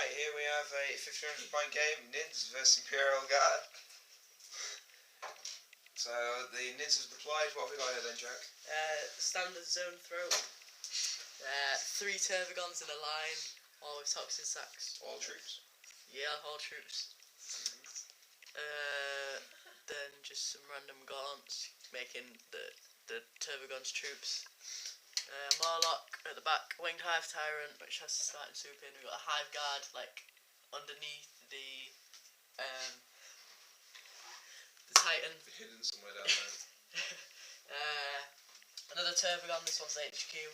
Right, here we have a 1500 point game, Nids versus Imperial Guard. So the Nids have deployed. What have we got here then, Jack? Standard zone throw. 3 Tervagons in a line, all with toxin sacks. All troops? Yeah, all troops. Then just some random gaunts, making the Tervagons troops. Morlock at the back, Winged Hive Tyrant, which has to start in soup in. We've got a Hive Guard, like, underneath the Titan. Hidden somewhere down there. Another Tervagon, this one's HQ,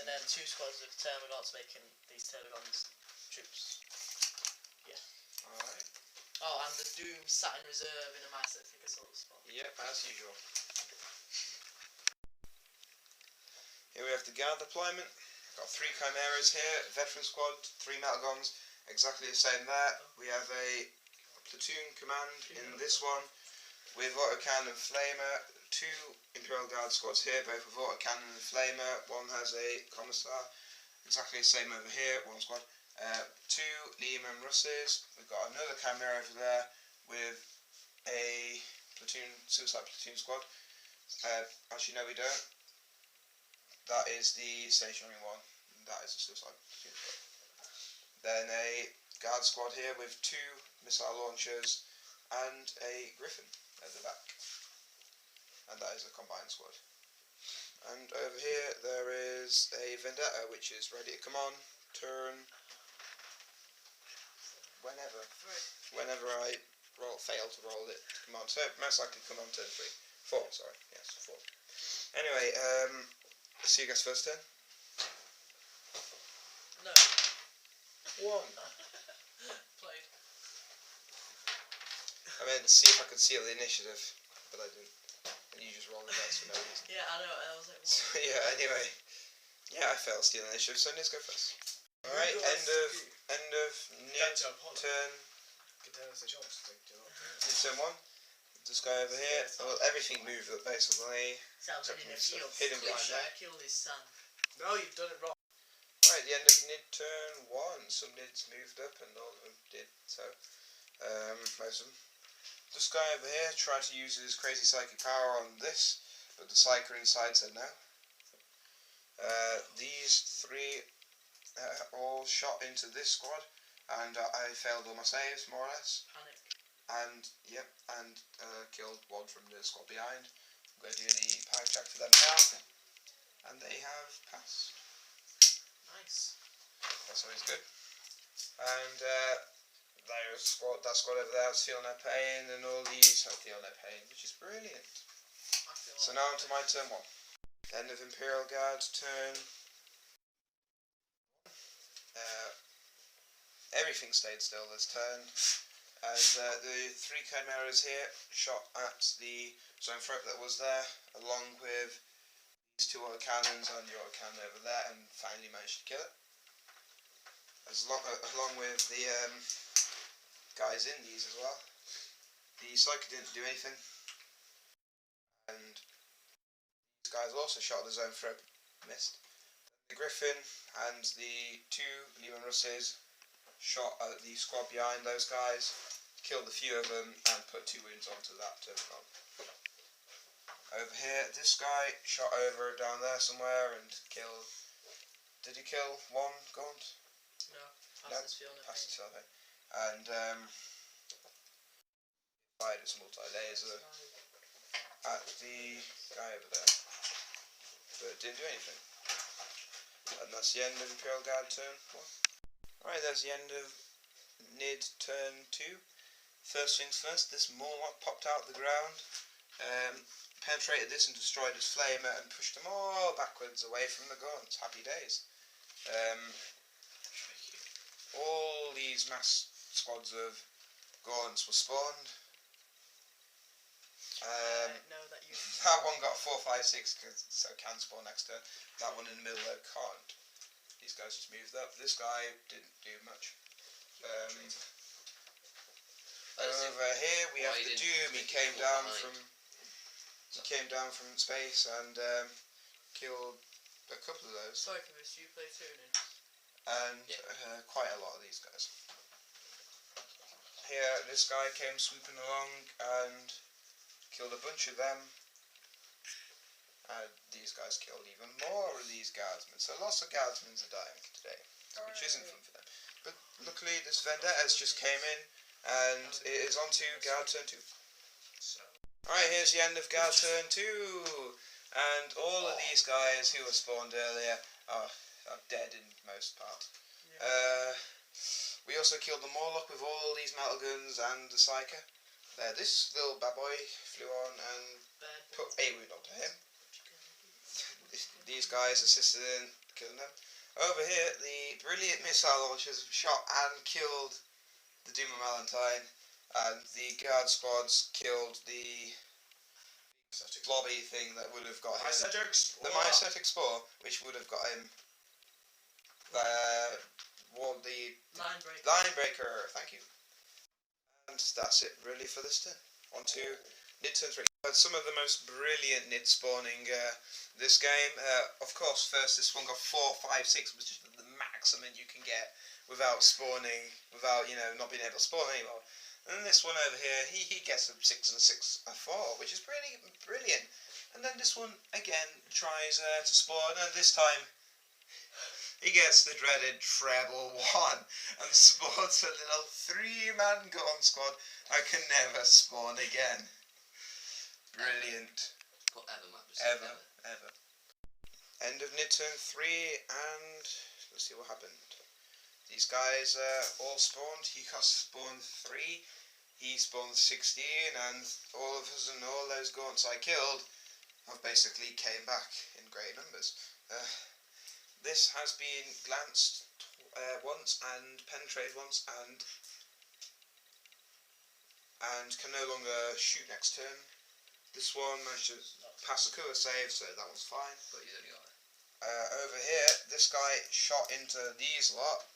and then 2 squads of Tervagons making these Tervagons troops. Yeah. Alright. Oh, and the Doom sat in reserve in a Mycetic Assault spot. Yep, as usual. Here we have the Guard deployment. Got 3 Chimeras here, Veteran Squad, 3 Metalgons, exactly the same there. We have a platoon command in this one with autocannon and flamer. 2 Imperial Guard squads here, both with autocannon and flamer. One has a commissar, exactly the same over here, 1 squad. 2 Liam and Russes. We've got another Chimera over there with a platoon, suicide platoon squad. Actually, no, we don't. That is the stationary one. That is the suicide platoon squad. Then a guard squad here with 2 missile launchers and a Griffin at the back. And that is a combined squad. And over here there is a Vendetta, which is ready to come on. Turn whenever I fail to roll it to come on. So most likely come on turn 3. 4, sorry. Yes, 4. Anyway, let's see you guys first turn. No. 1. Played. I meant to see if I could seal the initiative, but I didn't. And you just rolled the dice for no reason. Yeah, I know. I was like, what? So yeah, anyway. Yeah, I failed steal initiative, so Nids go first. Alright, end of Nid turn. Turn 1. This guy over here. Well, everything moved up basically. Sounds like in a field. Hidden behind there. I killed his son. No, you've done it wrong. Right, the end of Nid turn 1. Some Nids moved up and all of them did so. Most of them. This guy over here tried to use his crazy psychic power on this, but the psyker inside said no. These 3 all shot into this squad, and I failed all my saves, more or less. Panic. And, yep, and killed one from the squad behind. I'm going to do the power check for them now, and they have passed. Nice. That's always good. And that squad over there is feeling their pain, and all these are feeling their pain, which is brilliant. So now on to my turn 1. End of Imperial Guard's turn. Everything stayed still this turn, and the 3 Chimeras here shot at the zone threat that was there, along with these 2 autocannons and the autocannon over there, and finally managed to kill it. Along with the guys in these as well. The Psyker didn't do anything, and these guys also shot the zone threat, missed. The Griffin and the 2 Lehman Russes shot at the squad behind those guys, killed a few of them, and put 2 wounds onto that Tervagon. Over here, this guy shot over down there somewhere and killed. Did he kill 1 gaunt? No. Passed his field. And fired its multi-laser at the guy over there, but it didn't do anything. And that's the end of Imperial Guard turn 1. Alright, that's the end of Nid turn 2. First things first, this Morlock popped out the ground, penetrated this and destroyed its flamer and pushed them all backwards away from the guns. Happy days. All these mass squads of gaunts were spawned. That one got 4, 5, 6, so can spawn next turn. That one in the middle there can't. These guys just moved up. This guy didn't do much. Over here we have the Doom. He came down from space and killed a couple of those. Sorry, do you play Tyranids? and quite a lot of these guys. Here, this guy came swooping along and killed a bunch of them. These guys killed even more of these guardsmen, so lots of guardsmen are dying today, which isn't fun for them. But luckily, this Vendettas just came in, and it is on to guard turn 2. Alright, here's the end of guard turn 2, and all of these guys who were spawned earlier are dead in most part. We also killed the Morlock with all these metal guns and the Psyker. This little bad boy flew on and put a wound onto him. These guys assisted in killing them. Over here, the brilliant missile launchers shot and killed the Doom of Valentine, and the guard squads killed the blobby thing that would have got him. The Mycetic Spore, which would have got him. The line breaker. Thank you. And that's it really for this turn. On to Nid turn 3. Some of the most brilliant Nid spawning this game. Of course, first this one got 4, 5, 6, was just the maximum you can get without spawning, without not being able to spawn anymore. And then this one over here, he gets a 6 and a 6 and a 4, which is pretty brilliant. And then this one again tries to spawn, and this time he gets the dreaded treble 1 and spawns a little 3-man gun squad. I can never spawn again. Brilliant. Ever. End of Nid turn 3, and let's see what happened. These guys all spawned. He got spawned 3. He spawned 16, and all of us and all those gaunts I killed have basically came back in great numbers. This has been glanced once and penetrated once, and can no longer shoot next turn. This one managed to pass the cover save, so that one's fine. But he's only got it. Over here, this guy shot into these lot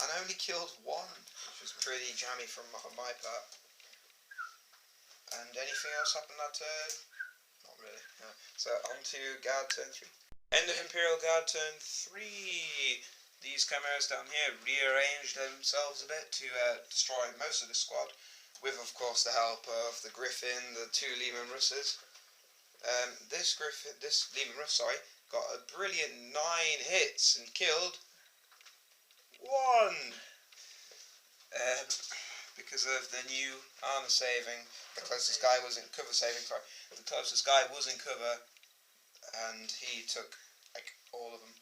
and only killed 1, which was pretty jammy from my part. And anything else happened that turn? Not really. No. So on to guard turn 3. End of Imperial Guard turn 3. These chimeras down here rearranged themselves a bit to destroy most of the squad, with of course the help of the Griffin, the 2 Lehman Russes. This Lehman Russ, got a brilliant 9 hits and killed 1. Because of the new armor saving, the closest guy was in cover saving. Sorry, the closest guy was in cover, and he took like all of them.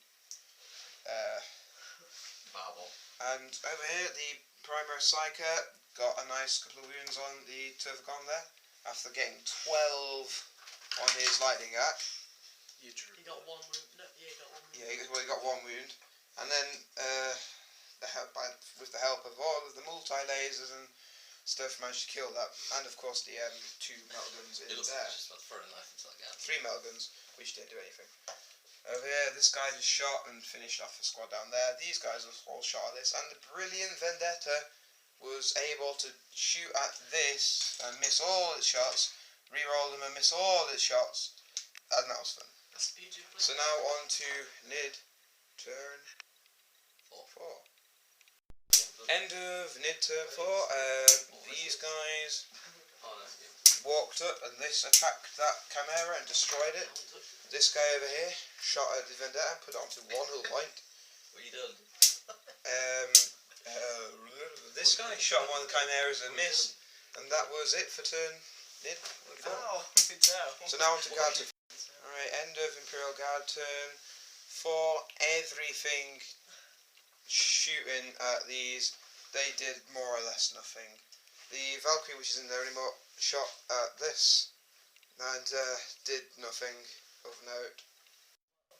And over here, the Primer Psyker got a nice couple of wounds on the Turvagon there, after getting 12 on his lightning arc. He got 1 wound. No, yeah, he got 1 wound. Yeah, he got 1 wound, and then with the help of all of the multi-lasers and stuff, managed to kill that, and of course the 2 metal guns in there. Just about to throw a knife into that gap. 3 metal guns, which didn't do anything. Over here, this guy just shot and finished off the squad down there. These guys all shot at this, and the brilliant Vendetta was able to shoot at this and miss all its shots, re-roll them and miss all its shots, and that was fun. That's beautiful. So now on to Nid turn 4. End of Nid turn 4. These guys walked up and this attacked that Chimera and destroyed it. This guy over here shot at the Vendetta and put it onto 1 hull point. What you done? This guy shot one of the Chimeras and missed, and that was it for turn Nid 4. Ow, So now on to guard turn 4. Alright, end of Imperial Guard turn 4. Everything shooting at these, they did more or less nothing. The Valkyrie, which is in there anymore, shot at this and did nothing of note.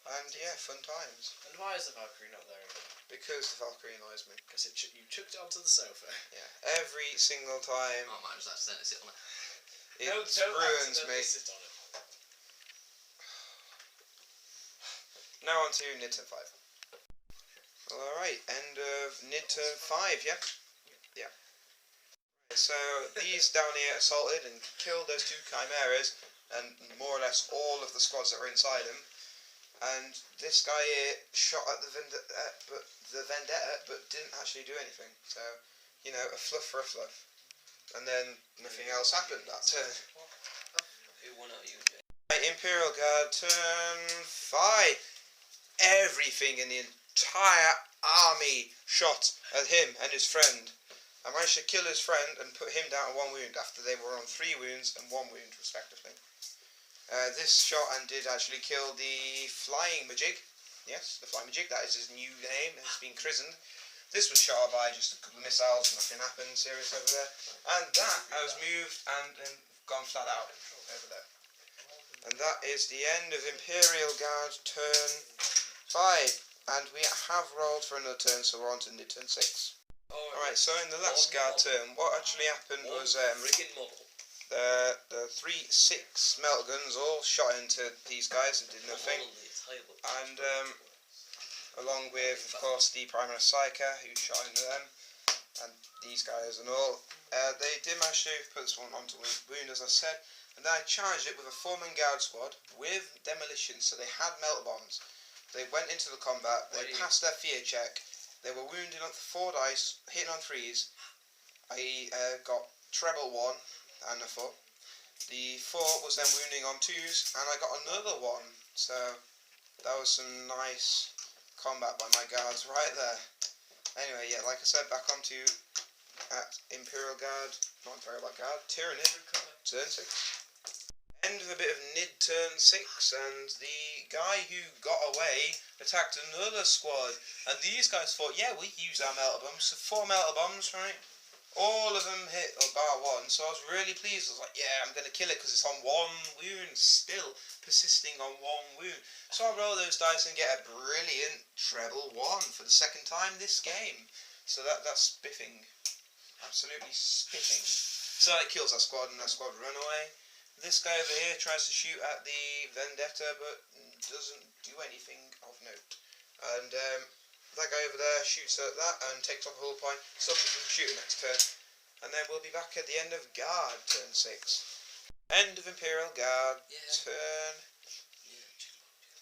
And yeah, fun times. And why is the Valkyrie not there anymore? Because the Valkyrie annoys me. Because you chucked it onto the sofa. Yeah, every single time. Oh, I might just accidentally sit on it. It Don't ruins me. accidentally sit on it. Now on to Nid turn 5. Alright, end of Nid turn 5, yeah? Yeah. So these down here assaulted and killed those 2 Chimeras and more or less all of the squads that were inside them. And this guy here shot at the Vendetta, but didn't actually do anything. So, you know, a fluff for a fluff. And then nothing else happened that turn. Who won out, you? Right, Imperial Guard, turn 5. Everything in the entire army shot at him and his friend. I managed to kill his friend and put him down to 1 wound after they were on 3 wounds and 1 wound respectively. This shot and did actually kill the Flying Majig. Yes, the Flying Majig, that is his new name, has been christened. This was shot by just a couple of missiles, nothing happened serious over there. And that has moved and gone flat out over there. And that is the end of Imperial Guard turn 5. And we have rolled for another turn, so we're on to turn 6. Alright, so in the last guard turn, what actually happened was the 3-6 melter guns all shot into these guys and did nothing. And along with, of course, the Primary Psyker who shot into them, and these guys and all, they did manage to put this one onto wound, as I said. And then I charged it with a 4-man guard squad with demolition, so they had melter bombs. They went into the combat, they passed their fear check, they were wounded on 4 dice, hitting on 3s. I got treble 1 and a 4. The 4 was then wounding on 2s, and I got another 1. So that was some nice combat by my guards right there. Anyway, yeah, like I said, back onto at Imperial Guard, not Imperial Guard, Tyranid, turn 6. End of a bit of Nid turn 6, and the guy who got away attacked another squad, and these guys thought, yeah, we use our melter bombs, so 4 melter bombs, right? All of them hit bar 1, so I was really pleased. I was like, yeah, I'm going to kill it because it's on 1 wound, still persisting on 1 wound. So I roll those dice and get a brilliant treble 1 for the 2nd time this game. So that's spiffing, absolutely spiffing. So it kills that squad, and that squad run away. This guy over here tries to shoot at the Vendetta, but doesn't do anything of note. And that guy over there shoots at that and takes off a hull point, stops him from shooting next turn. And then we'll be back at the end of Guard, turn 6. End of Imperial Guard,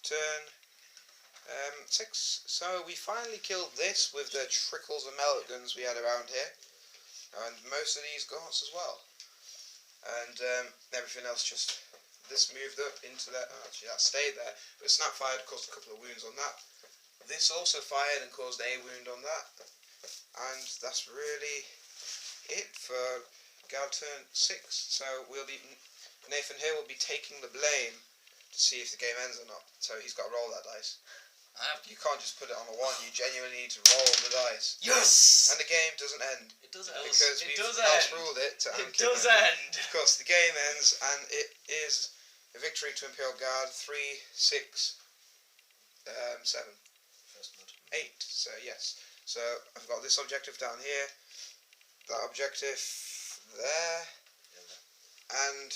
turn 6. So we finally killed this with the trickles of melter guns we had around here. And most of these gaunts as well. And everything else just, this moved up into that, actually that stayed there, but snap fired caused a couple of wounds on that. This also fired and caused a wound on that. And that's really it for Guard turn 6. So Nathan here will be taking the blame to see if the game ends or not. So he's got to roll that dice. You can't just put it on a 1, you genuinely need to roll the dice. Yes! And the game doesn't end. It does end. Because we've ruled it to It does end! Of course, the game ends, and it is a victory to Imperial Guard, 3, 6, 7, 8. So, yes. So, I've got this objective down here, that objective there, and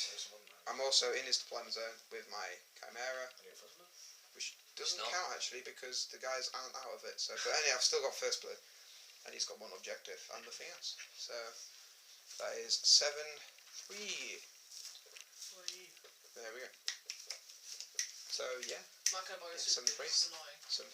I'm also in his deployment zone with my Chimera, which doesn't count actually because the guys aren't out of it. So, but anyway, I've still got first blood, and he's got 1 objective and nothing else. So that is 7-3. There we go. So yeah, 7-3. 7-3.